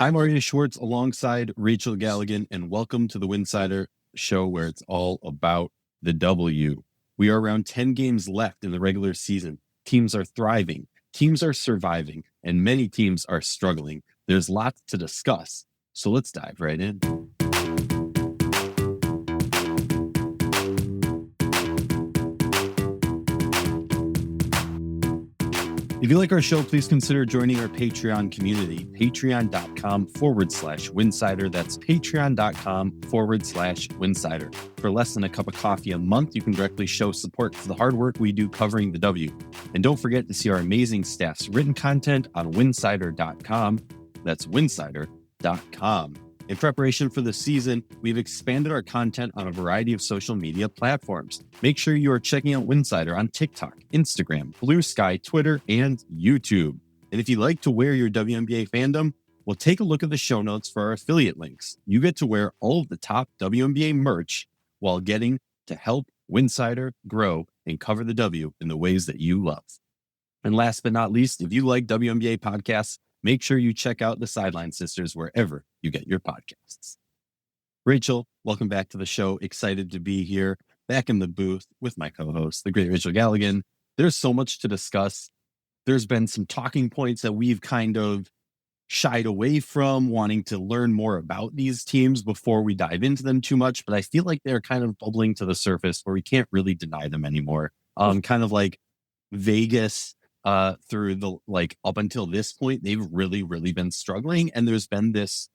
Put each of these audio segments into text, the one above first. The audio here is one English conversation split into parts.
I'm Aryeh Schwartz alongside Rachel Galligan, and welcome to the Winsidr show where it's all about the W. We are around 10 games left in the regular season. Teams are thriving, teams are surviving, and many teams are struggling. There's lots to discuss, so let's dive right in. If you like our show, please consider joining our Patreon community, patreon.com/Winsidr. That's patreon.com/Winsidr. For less than a cup of coffee a month, you can directly show support for the hard work we do covering the W. And don't forget to see our amazing staff's written content on winsidr.com. That's winsidr.com. In preparation for the season, we've expanded our content on a variety of social media platforms. Make sure you are checking out Winsidr on TikTok, Instagram, Blue Sky, Twitter, and YouTube. And if you like to wear your WNBA fandom, well, take a look at the show notes for our affiliate links. You get to wear all of the top WNBA merch while getting to help Winsidr grow and cover the W in the ways that you love. And last but not least, if you like WNBA podcasts, make sure you check out the Sideline Sisters wherever you get your podcasts. Rachel, welcome back to the show. Excited to be here, back in the booth with my co-host, the great Rachel Galligan. There's so much to discuss. There's been some talking points that we've kind of shied away from, wanting to learn more about these teams before we dive into them too much. But I feel like they're kind of bubbling to the surface where we can't really deny them anymore. Kind of like Vegas. Through the up until this point, they've really been struggling, and there's been this,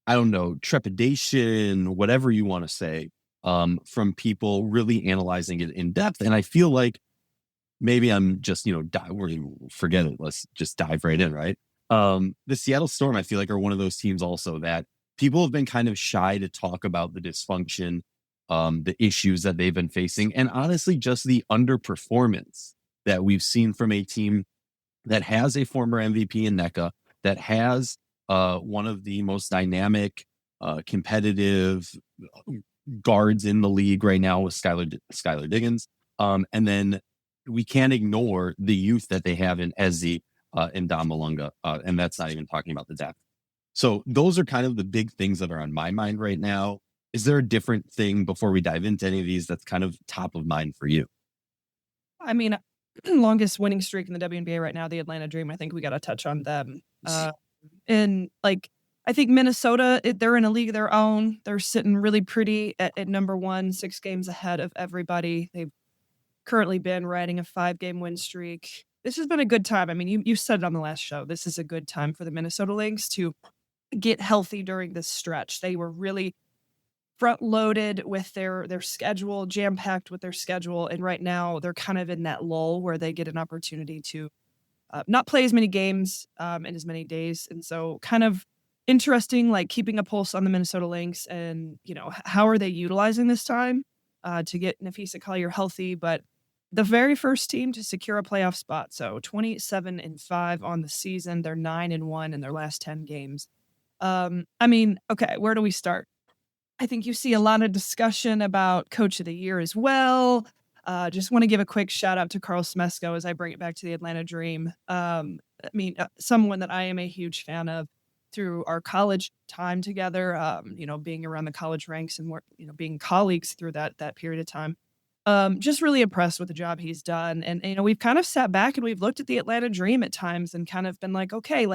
I don't know, trepidation, whatever you want to say, from people really analyzing it in depth. And I feel like maybe I'm just forget it. Let's just dive right in, right? The Seattle Storm, I feel like, are one of those teams also that people have been kind of shy to talk about the dysfunction, the issues that they've been facing, and honestly, just the underperformance that we've seen from a team that has a former MVP in NECA, that has one of the most dynamic, competitive guards in the league right now with Skylar Diggins. And then we can't ignore the youth that they have in Ezzy and Dom Malunga, and that's not even talking about the depth. So those are kind of the big things that are on my mind right now. Is there a different thing before we dive into any of these that's kind of top of mind for you? I mean, longest winning streak in the WNBA right now, the Atlanta Dream. I think we got to touch on them. And I think Minnesota, they're in a league of their own. They're sitting really pretty at number one, 6 games ahead of everybody. They've currently been riding a 5-game win streak. This has been a good time. I mean, you said it on the last show. This is a good time for the Minnesota Lynx to get healthy during this stretch. They were really front-loaded with their schedule, jam-packed with their schedule, and right now they're kind of in that lull where they get an opportunity to not play as many games in as many days, and so kind of interesting, keeping a pulse on the Minnesota Lynx, and how are they utilizing this time to get Nafisa Collier healthy, but the very first team to secure a playoff spot, so 27-5 on the season. They're 9-1 in their last 10 games. Okay, where do we start? I think you see a lot of discussion about Coach of the Year as well. Just want to give a quick shout out to Carl Smesko as I bring it back to the Atlanta Dream. Someone that I am a huge fan of through our college time together, being around the college ranks and being colleagues through that period of time. Just really impressed with the job he's done. And we've kind of sat back and we've looked at the Atlanta Dream at times and kind of been like, okay,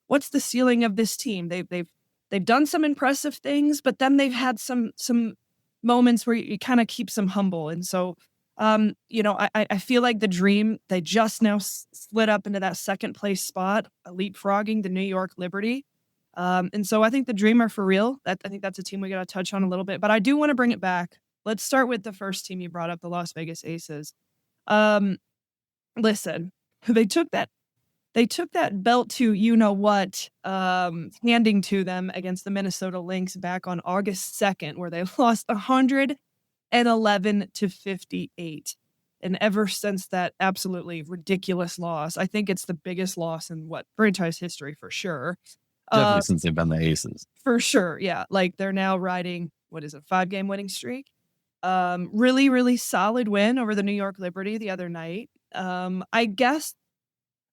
what's the ceiling of this team? They've done some impressive things, but then they've had some moments where you kind of keep them humble. And so, I feel like the Dream, they just now slid up into that second place spot, leapfrogging the New York Liberty. And so I think the Dream are for real. I think that's a team we got to touch on a little bit, but I do want to bring it back. Let's start with the first team you brought up, the Las Vegas Aces. Listen, they took that belt to handing to them against the Minnesota Lynx back on August 2nd, where they lost 111-58. And ever since that absolutely ridiculous loss, I think it's the biggest loss in franchise history for sure. Definitely since they've been the Aces. For sure, yeah. They're now riding, 5-game winning streak? Really, really solid win over the New York Liberty the other night. I guess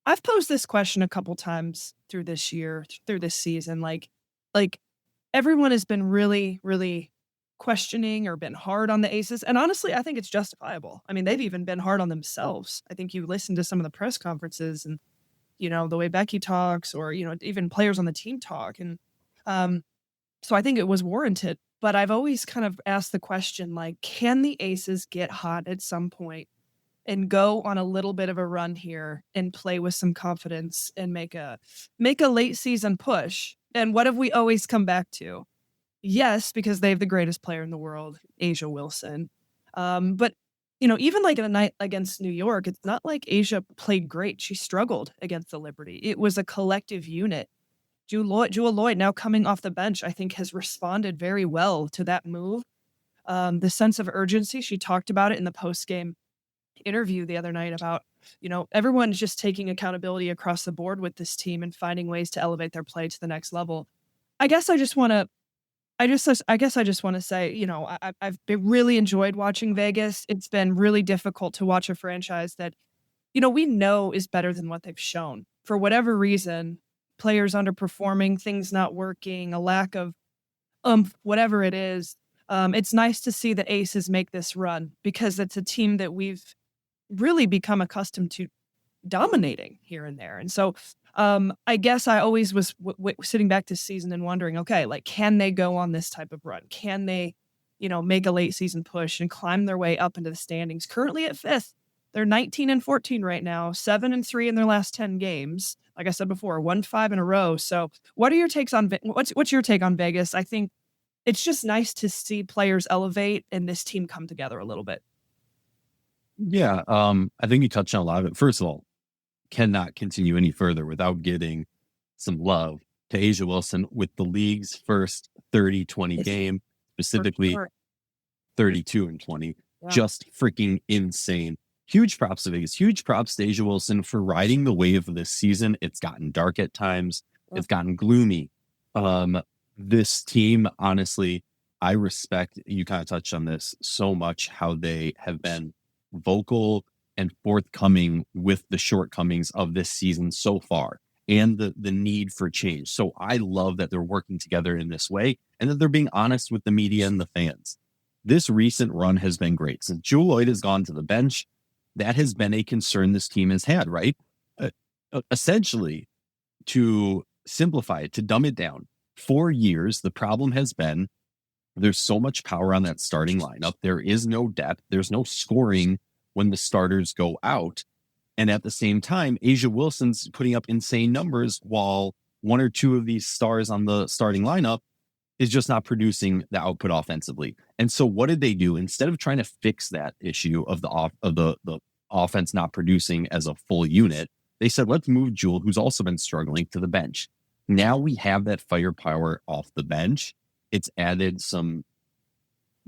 I've posed this question a couple times through this season. like everyone has been really, really questioning or been hard on the Aces. And honestly, I think it's justifiable. I mean, they've even been hard on themselves. I think you listen to some of the press conferences and, the way Becky talks or, even players on the team talk. And so I think it was warranted. But I've always kind of asked the question, like, can the Aces get hot at some point and go on a little bit of a run here and play with some confidence and make a late season push? And what have we always come back to? Yes, because they have the greatest player in the world, Asia Wilson. But even like in a night against New York, it's not like Asia played great. She struggled against the Liberty. It was a collective unit. Jewel Lloyd, now coming off the bench, I think has responded very well to that move. The sense of urgency, she talked about it in the post-game interview the other night about, everyone's just taking accountability across the board with this team and finding ways to elevate their play to the next level. I guess I just want to say, I've been really enjoyed watching Vegas. It's been really difficult to watch a franchise that, we know is better than what they've shown. For whatever reason, players underperforming, things not working, a lack of whatever it is. It's nice to see the Aces make this run because it's a team that we've really become accustomed to dominating here and there. And so I guess I always was sitting back this season and wondering, okay, like, can they go on this type of run? Can they, make a late season push and climb their way up into the standings? Currently at 5th, they're 19-14 right now, 7-3 in their last 10 games. Like I said before, 1-5 in a row. So what are your takes on, what's your take on Vegas? I think it's just nice to see players elevate and this team come together a little bit. Yeah. I think you touched on a lot of it. First of all, cannot continue any further without getting some love to Asia Wilson with the league's first 30-20 game, specifically 32-20. Yeah. Just freaking insane. Huge props to Vegas. Huge props to Asia Wilson for riding the wave of this season. It's gotten dark at times. It's gotten gloomy. This team, honestly, I respect, you kind of touched on this so much, how they have been vocal and forthcoming with the shortcomings of this season so far and the need for change. So I love that they're working together in this way and that they're being honest with the media and the fans. This recent run has been great. Since Jewel Lloyd has gone to the bench, that has been a concern this team has had, right? Essentially, to simplify it, to dumb it down, for years, the problem has been there's so much power on that starting lineup. There is no depth. There's no scoring when the starters go out. And at the same time, Asia Wilson's putting up insane numbers while one or two of these stars on the starting lineup is just not producing the output offensively. And so what did they do? Instead of trying to fix that issue of the offense not producing as a full unit, they said, let's move Jewel, who's also been struggling, to the bench. Now we have that firepower off the bench. It's added some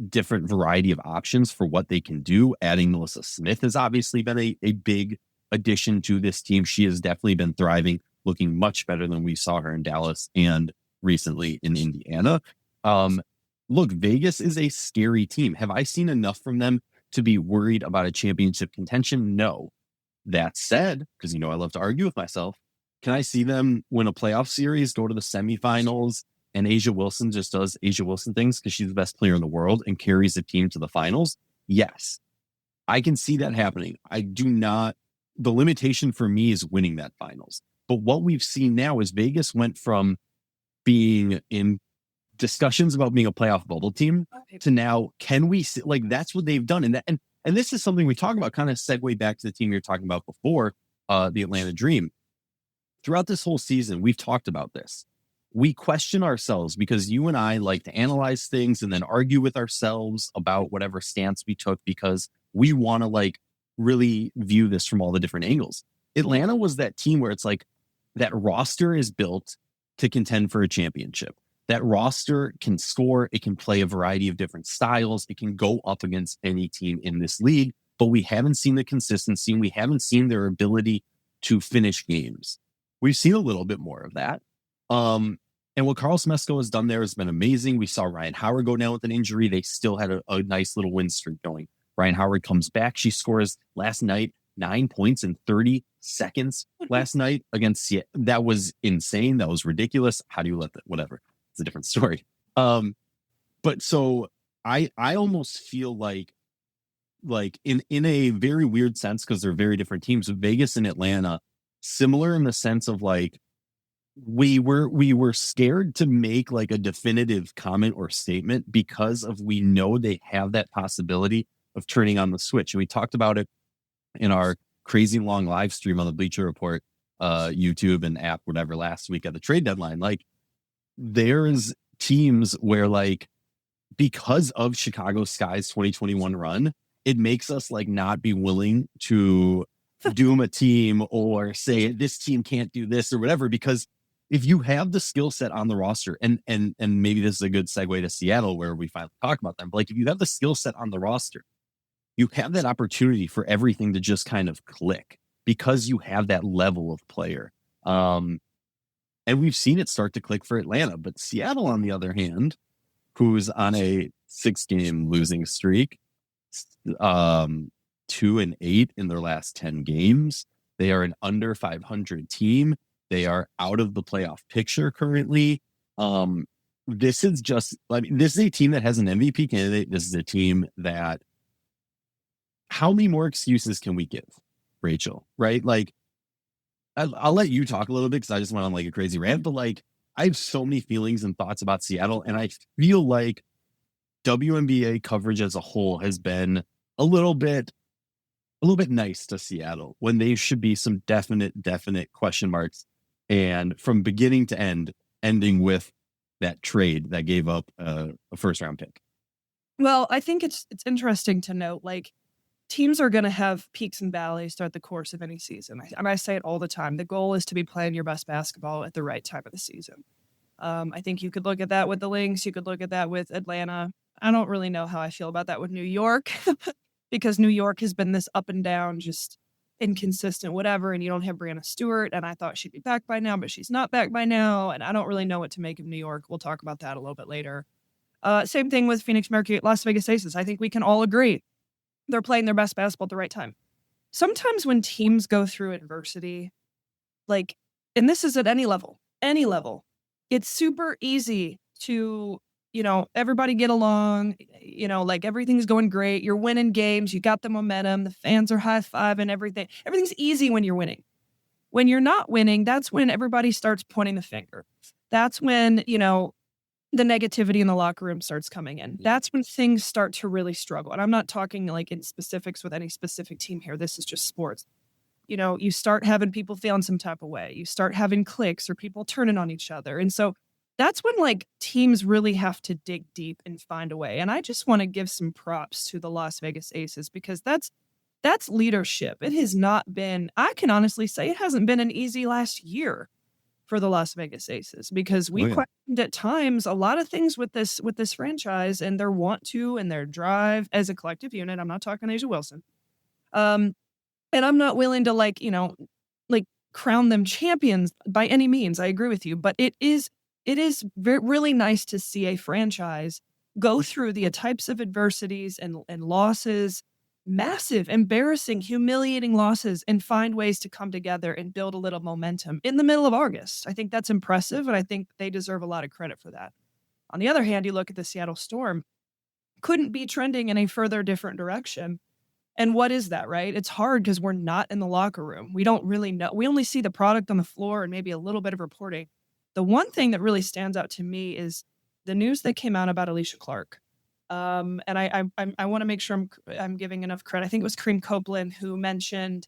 different variety of options for what they can do. Adding Melissa Smith has obviously been a big addition to this team. She has definitely been thriving, looking much better than we saw her in Dallas and recently in Indiana. Look, Vegas is a scary team. Have I seen enough from them to be worried about a championship contention? No. That said, because I love to argue with myself, can I see them win a playoff series, go to the semifinals, and Asia Wilson just does Asia Wilson things because she's the best player in the world and carries the team to the finals? Yes, I can see that happening. I do not. The limitation for me is winning that finals. But what we've seen now is Vegas went from being in discussions about being a playoff bubble team to now, can we see, like, that's what they've done. And this is something we talk about, kind of segue back to the team you're talking about before, the Atlanta Dream. Throughout this whole season, we've talked about this. We question ourselves because you and I like to analyze things and then argue with ourselves about whatever stance we took because we want to really view this from all the different angles. Atlanta was that team where it's like that roster is built to contend for a championship. That roster can score. It can play a variety of different styles. It can go up against any team in this league, but we haven't seen the consistency. We haven't seen their ability to finish games. We've seen a little bit more of that. And what Carl Smesko has done there has been amazing. We saw Ryan Howard go down with an injury. They still had a nice little win streak going. Ryan Howard comes back. She scores last night 9 points in 30 seconds last night against Seattle. That was insane. That was ridiculous. How do you let that? Whatever. it's a different story. But so I almost feel like in a very weird sense, because they're very different teams, Vegas and Atlanta, similar in the sense of like we were scared to make like a definitive comment or statement because of we know they have that possibility of turning on the switch. And we talked about it in our crazy long live stream on the Bleacher Report YouTube and app, whatever, last week at the trade deadline. Like there's teams where like because of Chicago Sky's 2021 run, it makes us like not be willing to doom a team or say this team can't do this or whatever, because if you have the skill set on the roster, and maybe this is a good segue to Seattle where we finally talk about them, but like if you have the skill set on the roster, you have that opportunity for everything to just kind of click because you have that level of player. And we've seen it start to click for Atlanta, but Seattle, on the other hand, who's on a 6-game losing streak, 2-8 in their last 10 games. They are an under 500 team. They are out of the playoff picture currently. This is just, I mean, this is a team that has an MVP candidate. This is a team that, how many more excuses can we give, Rachel? Right? Like, I'll let you talk a little bit because I just went on like a crazy rant, but like, I have so many feelings and thoughts about Seattle, and I feel like WNBA coverage as a whole has been a little bit nice to Seattle when they should be some definite question marks. And from beginning to end, ending with that trade that gave up a first round pick. Well, I think it's interesting to note, like, teams are going to have peaks and valleys throughout the course of any season. And I say it all the time. The goal is to be playing your best basketball at the right time of the season. I think you could look at that with the Lynx. You could look at that with Atlanta. I don't really know how I feel about that with New York because New York has been this up and down, just inconsistent, whatever. And you don't have Brianna Stewart. And I thought she'd be back by now, but she's not back by now. And I don't really know what to make of New York. We'll talk about that a little bit later. Same thing with Phoenix Mercury, Las Vegas Aces. I think we can all agree they're playing their best basketball at the right time. Sometimes when teams go through adversity, like, and this is at any level, it's super easy to, everybody get along, like everything's going great. You're winning games. You got the momentum. The fans are high-fiving everything. Everything's easy when you're winning. When you're not winning, that's when everybody starts pointing the finger. That's when, the negativity in the locker room starts coming in. That's when things start to really struggle. And I'm not talking like in specifics with any specific team here. This is just sports. You start having people feeling some type of way. You start having cliques or people turning on each other. And so that's when like teams really have to dig deep and find a way. And I just want to give some props to the Las Vegas Aces because that's leadership. It has not been, I can honestly say it hasn't been an easy last year for the Las Vegas Aces because we questioned at times a lot of things with this franchise and their want to and their drive as a collective unit. I'm not talking A'ja Wilson. And I'm not willing to like crown them champions by any means. I agree with you, but it is really nice to see a franchise go through the types of adversities and losses, massive, embarrassing, humiliating losses, and find ways to come together and build a little momentum in the middle of August. I think that's impressive, and I think they deserve a lot of credit for that. On the other hand, you look at the Seattle Storm, couldn't be trending in a further different direction. And what is that, right? It's hard because we're not in the locker room. We don't really know. We only see the product on the floor and maybe a little bit of reporting. The one thing that really stands out to me is the news that came out about Alysha Clark. And I want to make sure I'm giving enough credit. I think it was Kareem Copeland who mentioned,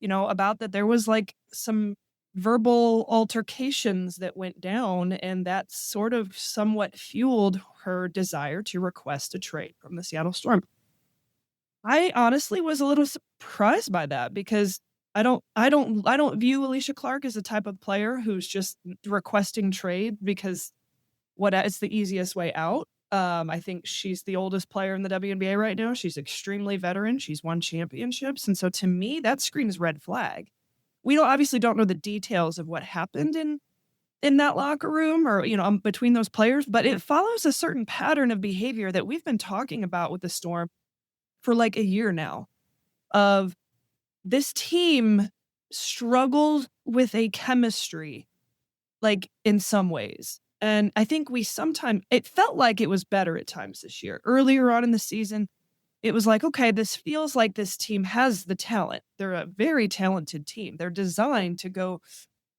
about that there was like some verbal altercations that went down, and that sort of somewhat fueled her desire to request a trade from the Seattle Storm. I honestly was a little surprised by that because I don't view Alysha Clark as the type of player who's just requesting trade because it's the easiest way out. I think she's the oldest player in the WNBA right now. She's extremely veteran. She's won championships. And so to me, that screams red flag. We obviously don't know the details of what happened in that locker room or, between those players, but it follows a certain pattern of behavior that we've been talking about with the Storm for like a year now of this team struggles with a chemistry, like in some ways. And I think it felt like it was better at times this year. Earlier on in the season, it was like, okay, this feels like this team has the talent. They're a very talented team. They're designed to go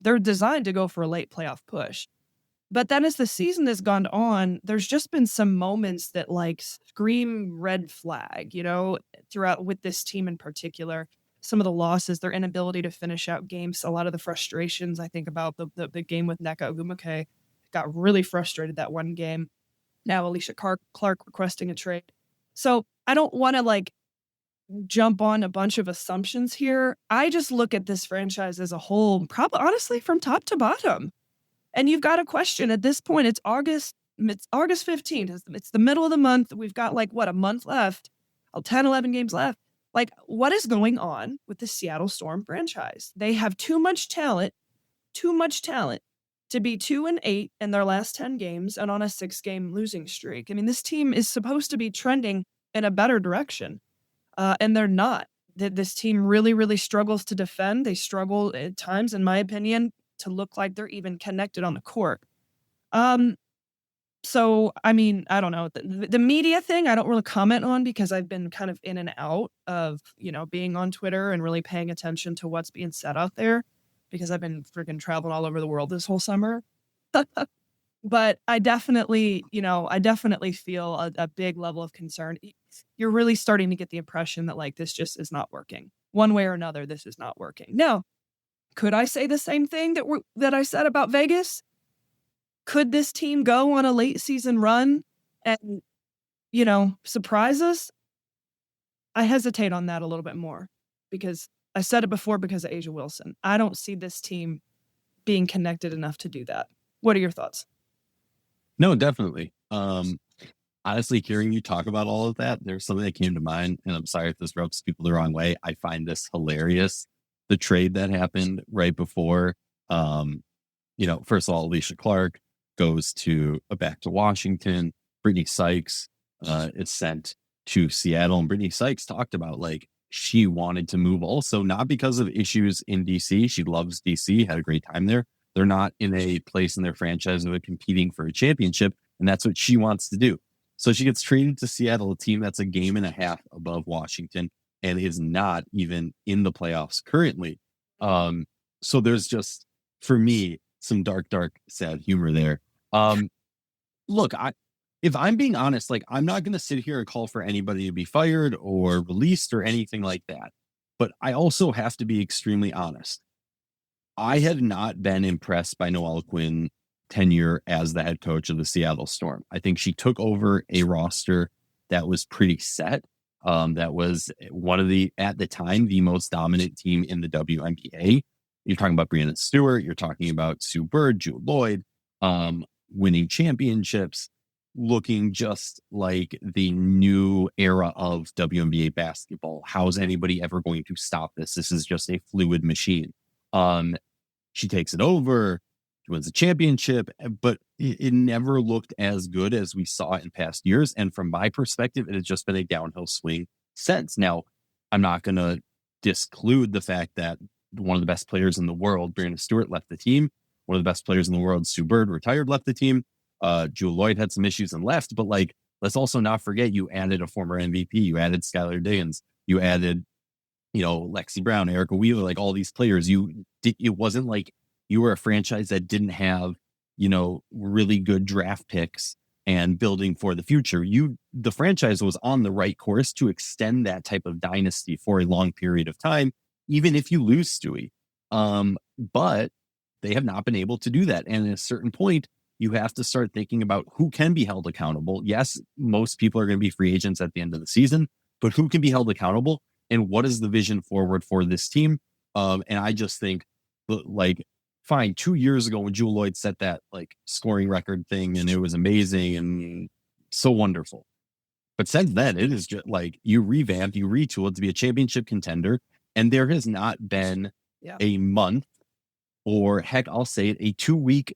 for a late playoff push. But then as the season has gone on, there's just been some moments that like scream red flag, throughout with this team in particular. Some of the losses, their inability to finish out games, a lot of the frustrations. I think about the game with Nneka Ogwumike. Got really frustrated that one game. Now Alicia Clark requesting a trade. So I don't want to like jump on a bunch of assumptions here. I just look at this franchise as a whole, probably honestly from top to bottom. And you've got a question at this point. It's August 15th. It's the middle of the month. We've got like a month left, 10, 11 games left. Like, what is going on with the Seattle Storm franchise? They have too much talent to be 2-8 in their last 10 games and on a 6-game losing streak. I mean, this team is supposed to be trending in a better direction, and they're not. This team really, really struggles to defend. They struggle at times, in my opinion, to look like they're even connected on the court. So, I mean, I don't know. The media thing, I don't really comment on because I've been kind of in and out of, being on Twitter and really paying attention to what's being said out there because I've been freaking traveling all over the world this whole summer. But I definitely feel a big level of concern. You're really starting to get the impression that like this just is not working. One way or another, this is not working. Now, could I say the same thing that I said about Vegas? Could this team go on a late season run and, surprise us? I hesitate on that a little bit more because I said it before because of A'ja Wilson. I don't see this team being connected enough to do that. What are your thoughts? No, definitely. Honestly, hearing you talk about all of that, there's something that came to mind, and I'm sorry if this rubs people the wrong way. I find this hilarious. The trade that happened right before, first of all, Alicia Clark goes back to Washington. Brittany Sykes is sent to Seattle, and Brittany Sykes talked about like she wanted to move also, not because of issues in DC. She loves DC, had a great time there. They're not in a place in their franchise of competing for a championship, and that's what she wants to do. So she gets traded to Seattle, a team that's a game and a half above Washington and is not even in the playoffs currently. So there's just, for me, some dark, sad humor there. Look, if I'm being honest, like I'm not going to sit here and call for anybody to be fired or released or anything like that. But I also have to be extremely honest. I have not been impressed by Noelle Quinn tenure as the head coach of the Seattle Storm. I think she took over a roster that was pretty set. That was one of at the time, the most dominant team in the WNBA. You're talking about Breanna Stewart. You're talking about Sue Bird, Jewel Lloyd, winning championships, looking just like the new era of WNBA basketball. How's anybody ever going to stop this? This is just a fluid machine. She takes it over, she wins the championship, but it never looked as good as we saw in past years. And from my perspective, it has just been a downhill swing since. Now, I'm not going to disclude the fact that one of the best players in the world, Breanna Stewart, left the team. One of the best players in the world, Sue Bird, retired, left the team. Jewel Lloyd had some issues and left, but like, let's also not forget you added a former MVP. You added Skylar Diggins. You added, Lexi Brown, Erica Wheeler, like all these players. It wasn't like you were a franchise that didn't have, really good draft picks and building for the future. The franchise was on the right course to extend that type of dynasty for a long period of time, even if you lose Stewie. But they have not been able to do that. And at a certain point, you have to start thinking about who can be held accountable. Yes, most people are going to be free agents at the end of the season, but who can be held accountable? And what is the vision forward for this team? And I just think, like, fine, 2 years ago when Jewel Lloyd set that like scoring record thing, and it was amazing and so wonderful. But since then, it is just like you revamped, you retooled to be a championship contender, and there has not been a month, or heck, I'll say it, a 2-week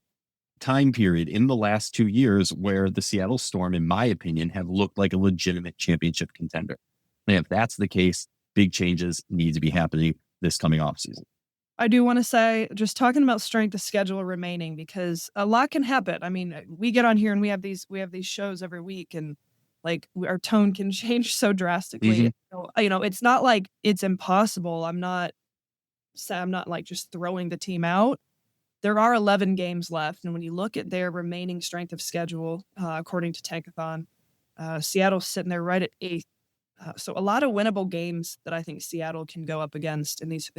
time period in the last 2 years where the Seattle Storm, in my opinion, have looked like a legitimate championship contender. And if that's the case, big changes need to be happening this coming offseason. I do want to say, just talking about strength of schedule remaining, because a lot can happen. I mean, we get on here and we have these shows every week, and like our tone can change so drastically. So, it's not like it's impossible. I'm not like just throwing the team out. There are 11 games left, and when you look at their remaining strength of schedule, according to Tankathon, Seattle's sitting there right at 8th. So a lot of winnable games that I think Seattle can go up against in these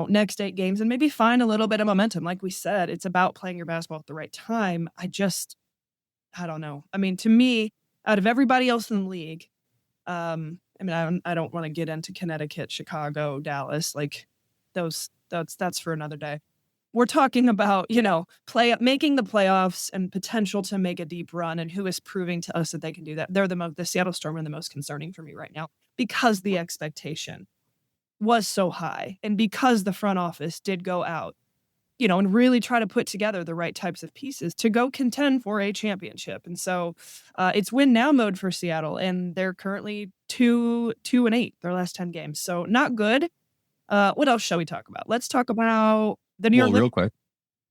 next 8 games, and maybe find a little bit of momentum. Like we said, it's about playing your basketball at the right time. I don't know. I mean, to me, out of everybody else in the league, I don't want to get into Connecticut, Chicago, Dallas, like that's for another day. We're talking about, making the playoffs and potential to make a deep run, and who is proving to us that they can do that. They're the Seattle Storm are the most concerning for me right now, because the expectation was so high, and because the front office did go out, and really try to put together the right types of pieces to go contend for a championship. And so it's win now mode for Seattle, and they're currently 2-8 their last 10 games. So not good. What else shall we talk about? Let's talk about the New York. Real quick,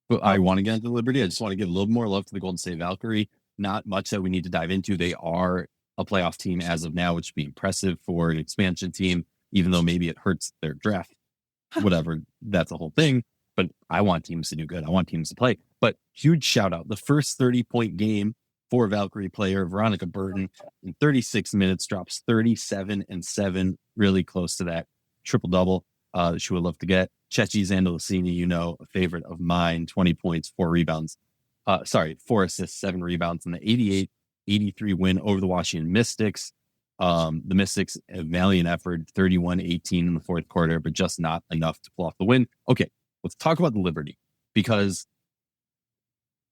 but I want to get into Liberty. I just want to give a little more love to the Golden State Valkyrie. Not much that we need to dive into. They are a playoff team as of now, which would be impressive for an expansion team, even though maybe it hurts their draft. Whatever, that's a whole thing. But I want teams to do good. I want teams to play. But huge shout out. The first 30-point game for Valkyrie player Veronica Burton in 36 minutes drops 37 and 7, really close to that triple-double she would love to get. Chechi Zandalicini, a favorite of mine, 20 points, 4 rebounds. 4 assists, 7 rebounds in the 88-83 win over the Washington Mystics. The Mystics, a valiant effort, 31-18 in the fourth quarter, but just not enough to pull off the win. Okay, let's talk about the Liberty, because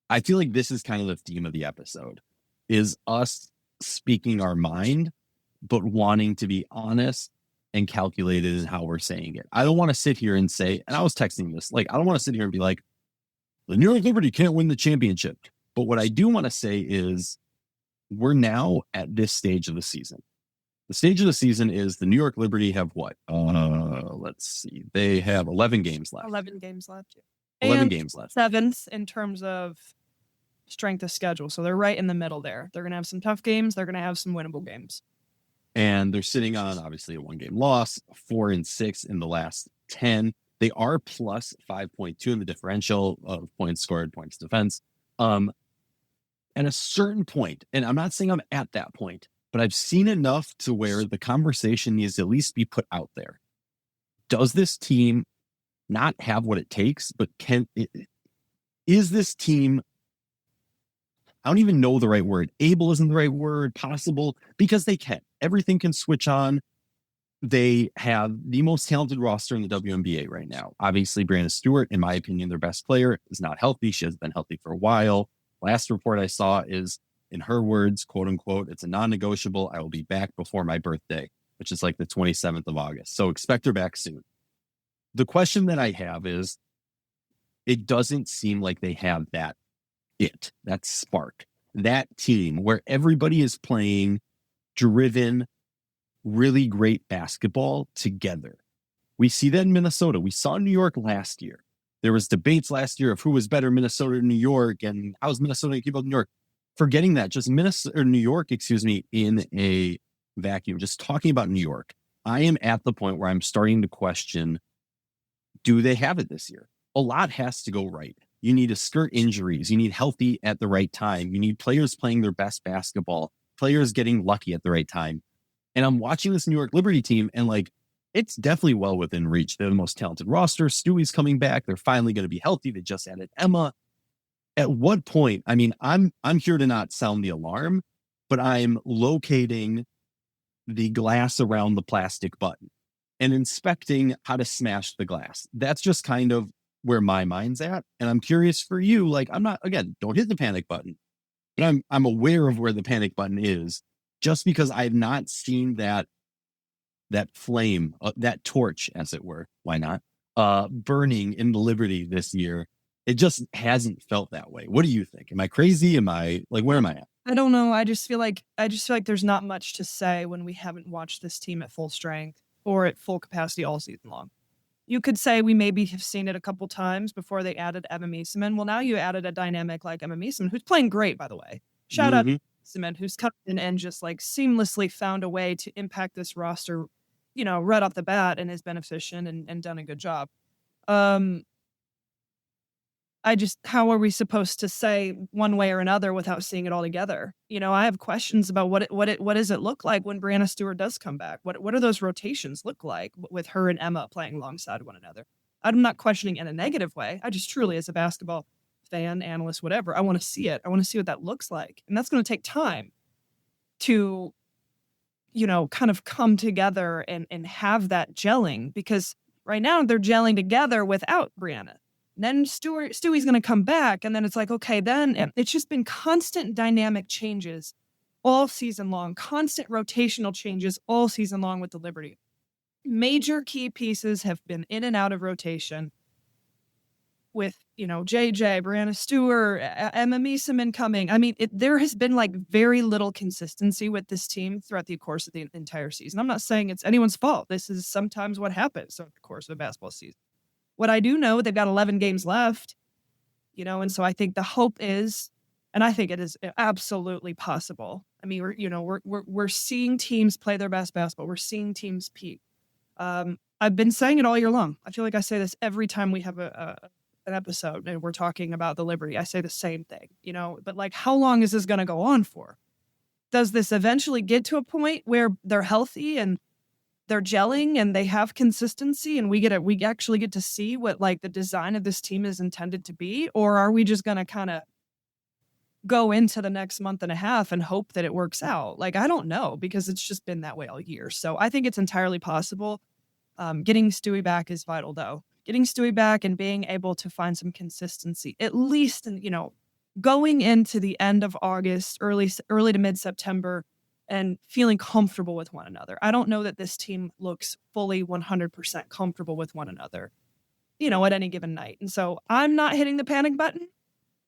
I feel like this is kind of the theme of the episode, is us speaking our mind, but wanting to be honest and calculated in how we're saying it. I don't want to sit here and say, and I was texting this, I don't want to sit here and be like, the New York Liberty can't win the championship. But what I do want to say is we're now at this stage of the season. The stage of the season is the New York Liberty have what? Let's see. They have 11 games left. 11 games left. 11 games left. 7th in terms of strength of schedule. So they're right in the middle there. They're going to have some tough games. They're going to have some winnable games. And they're sitting on, obviously, a 1-game loss, 4-6 in the last 10. They are plus 5.2 in the differential of points scored, points defense. At a certain point, and I'm not saying I'm at that point, but I've seen enough to where the conversation needs to at least be put out there. Does this team not have what it takes, but is this team, I don't even know the right word. Able isn't the right word. Possible, because they can. Everything can switch on. They have the most talented roster in the WNBA right now. Obviously, Brandon Stewart, in my opinion, their best player, is not healthy. She has been healthy for a while. Last report I saw is, in her words, quote unquote, it's a non-negotiable. I will be back before my birthday, which is like the 27th of August. So expect her back soon. The question that I have is, it doesn't seem like they have that spark, that team where everybody is playing driven, really great basketball together. We see that in Minnesota. We saw New York last year. There was debates last year of who was better, Minnesota or New York, and how was Minnesota going to keep up New York. Forgetting that, just New York, in a vacuum, just talking about New York, I am at the point where I'm starting to question, do they have it this year? A lot has to go right. You need to skirt injuries. You need healthy at the right time. You need players playing their best basketball, players getting lucky at the right time. And I'm watching this New York Liberty team, and it's definitely well within reach. They're the most talented roster. Stewie's coming back. They're finally going to be healthy. They just added Emma. At what point? I mean, I'm here to not sound the alarm, but I'm locating the glass around the plastic button and inspecting how to smash the glass. That's just kind of where my mind's at. And I'm curious for you, I'm not, again, don't hit the panic button, but I'm aware of where the panic button is, just because I've not seen that flame, that torch, as it were, why not, burning in the Liberty this year. It just hasn't felt that way. What do you think? Am I crazy? Am I where am I at? I don't know. I just feel like there's not much to say when we haven't watched this team at full strength or at full capacity all season long. you could say we maybe have seen it a couple times before they added Emma Meeseman. Well, now you added a dynamic like Emma Meeseman, who's playing great, by the way. Shout out to Meeseman, who's come in and just like seamlessly found a way to impact this roster, right off the bat, and has been efficient and done a good job. How are we supposed to say one way or another without seeing it all together? I have questions about what does it look like when Brianna Stewart does come back? What do those rotations look like with her and Emma playing alongside one another? I'm not questioning in a negative way. I just truly, as a basketball fan, analyst, whatever, I want to see it. I want to see what that looks like. And that's going to take time to, kind of come together and have that gelling, because right now they're gelling together without Brianna. Then Stewie's going to come back, and then it's like, okay, then it's just been constant dynamic changes all season long, constant rotational changes all season long with the Liberty. Major key pieces have been in and out of rotation with, JJ, Brianna Stewart, Emma Meeseman coming. I mean, there has been like very little consistency with this team throughout the course of the entire season. I'm not saying it's anyone's fault. This is sometimes what happens over the course of a basketball season. What I do know, they've got 11 games left, and so I think the hope is, and I think it is absolutely possible. I mean, we're seeing teams play their best basketball. We're seeing teams peak. I've been saying it all year long. I feel like I say this every time we have an episode and we're talking about the Liberty. I say the same thing, but like, how long is this going to go on for? Does this eventually get to a point where they're healthy and they're gelling and they have consistency and we actually get to see what like the design of this team is intended to be? Or are we just going to kind of go into the next month and a half and hope that it works out? Like, I don't know, because it's just been that way all year. So I think it's entirely possible. Getting Stewie back is vital, though. Getting Stewie back and being able to find some consistency, at least, going into the end of August, early to mid-September, and feeling comfortable with one another. I don't know that this team looks fully 100% comfortable with one another, at any given night. And so I'm not hitting the panic button.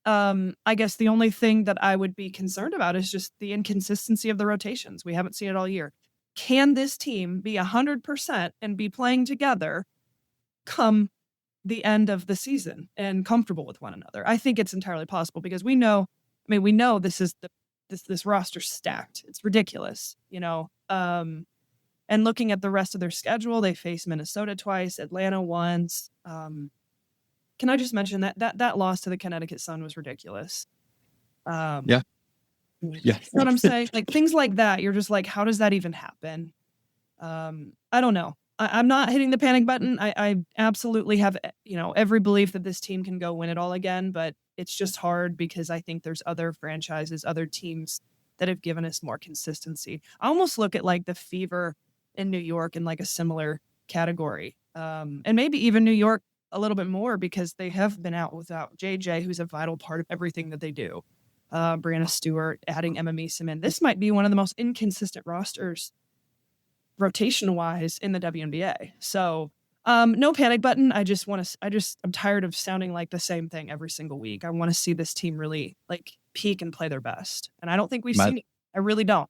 I guess the only thing that I would be concerned about is just the inconsistency of the rotations. We haven't seen it all year. Can this team be 100% and be playing together come the end of the season and comfortable with one another? I think it's entirely possible, because we know this is this roster's stacked. It's ridiculous, and looking at the rest of their schedule, they face Minnesota twice, Atlanta once. Can I just mention that loss to the Connecticut Sun was ridiculous? Yeah. You know what I'm saying? Like, things like that, you're just like, how does that even happen? I don't know. I'm not hitting the panic button. I absolutely have, every belief that this team can go win it all again, but it's just hard because I think there's other franchises, other teams that have given us more consistency. I almost look at like the Fever in New York in like a similar category. And maybe even New York a little bit more, because they have been out without JJ, who's a vital part of everything that they do. Brianna Stewart, adding Emma Meeseman. This might be one of the most inconsistent rosters rotation-wise in the WNBA. So no panic button. I'm tired of sounding like the same thing every single week. I want to see this team really like peak and play their best. And I don't think we've seen it. I really don't.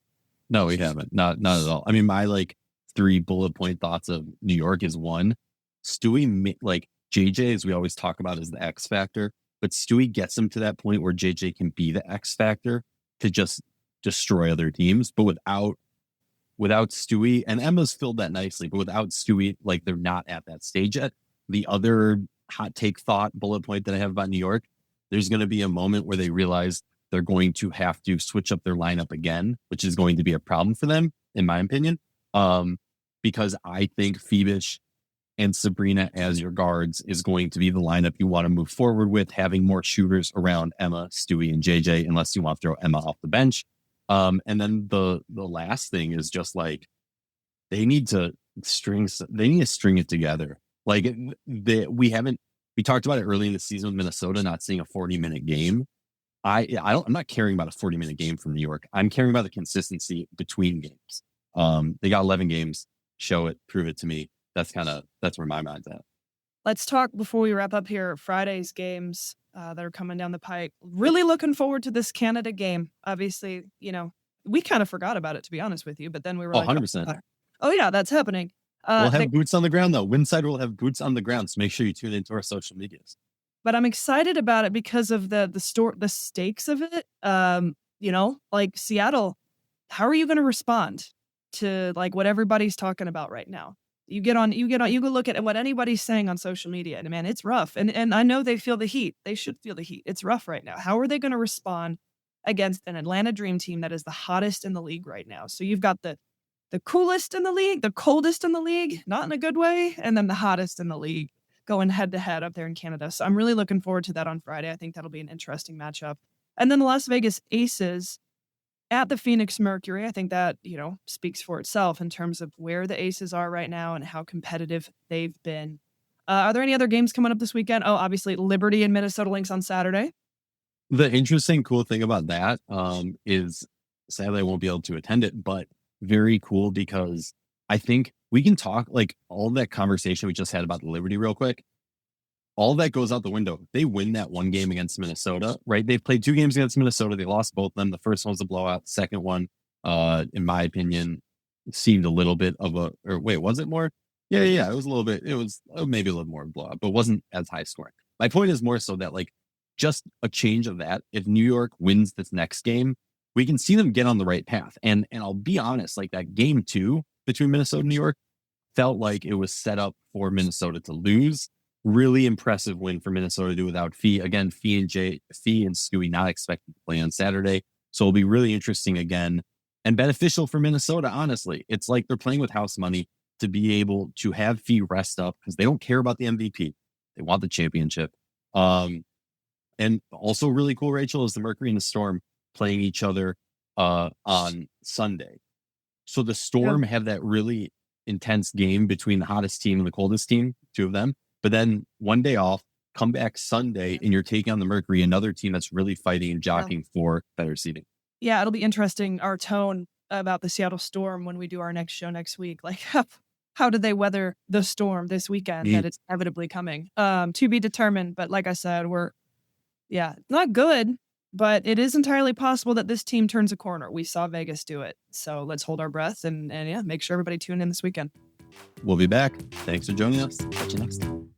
No, we haven't. Not at all. I mean, my like 3 bullet point thoughts of New York is, 1, Stewie, like JJ, as we always talk about, is the X factor, but Stewie gets him to that point where JJ can be the X factor to just destroy other teams. But without Stewie, and Emma's filled that nicely, but without Stewie, like, they're not at that stage yet. The other hot take thought bullet point that I have about New York, there's going to be a moment where they realize they're going to have to switch up their lineup again, which is going to be a problem for them, in my opinion. Because I think Phoebus and Sabrina as your guards is going to be the lineup you want to move forward with, having more shooters around Emma, Stewie, and JJ, unless you want to throw Emma off the bench. And then the last thing is just like, they need to string it together. Like, we talked about it early in the season with Minnesota not seeing a 40-minute game. I'm not caring about a 40-minute game from New York. I'm caring about the consistency between games. They got 11 games. Show it, prove it to me. That's where my mind's at. Let's talk, before we wrap up here, Friday's games that are coming down the pike. Really looking forward to this Canada game. Obviously, we kind of forgot about it, to be honest with you, but then we were 100%. Oh yeah, that's happening. We'll have boots on the ground, though. Winsidr will have boots on the ground, so make sure you tune into our social medias. But I'm excited about it because of the stakes of it. Like Seattle, how are you going to respond to like what everybody's talking about right now? You go look at what anybody's saying on social media, and man, it's rough. And I know they feel the heat. They should feel the heat. It's rough right now. How are they going to respond against an Atlanta Dream team that is the hottest in the league right now? So you've got the coolest in the league, the coldest in the league, not in a good way, and then the hottest in the league going head to head up there in Canada. So I'm really looking forward to that on Friday. I think that'll be an interesting matchup. And then the Las Vegas Aces at the Phoenix Mercury. I think that, speaks for itself in terms of where the Aces are right now and how competitive they've been. Are there any other games coming up this weekend? Oh, obviously Liberty and Minnesota Lynx on Saturday. The interesting, cool thing about that is sadly I won't be able to attend it, but very cool because I think we can talk like all that conversation we just had about the Liberty real quick. All that goes out the window. They win that one game against Minnesota, right? They've played 2 games against Minnesota. They lost both of them. The first one was a blowout. The second one, in my opinion, seemed a little bit of was it more? Yeah. It was a little bit. It was maybe a little more of a blowout, but wasn't as high scoring. My point is more so that like just a change of that. If New York wins this next game, we can see them get on the right path. And I'll be honest, like that game 2 between Minnesota and New York felt like it was set up for Minnesota to lose. Really impressive win for Minnesota to do without Fee. Again, Fee and Stewie not expected to play on Saturday. So it'll be really interesting again and beneficial for Minnesota, honestly. It's like they're playing with house money to be able to have Fee rest up because they don't care about the MVP. They want the championship. And also really cool, Rachel, is the Mercury and the Storm playing each other on Sunday. So the Storm have that really intense game between the hottest team and the coldest team, 2 of them. But then one day off, come back Sunday, and you're taking on the Mercury, another team that's really fighting and jockeying for better seeding. Yeah, it'll be interesting, our tone about the Seattle Storm when we do our next show next week. Like, how did they weather the storm this weekend that it's inevitably coming? To be determined. But like I said, not good, but it is entirely possible that this team turns a corner. We saw Vegas do it. So let's hold our breath and make sure everybody tune in this weekend. We'll be back. Thanks for joining us. Catch you next time.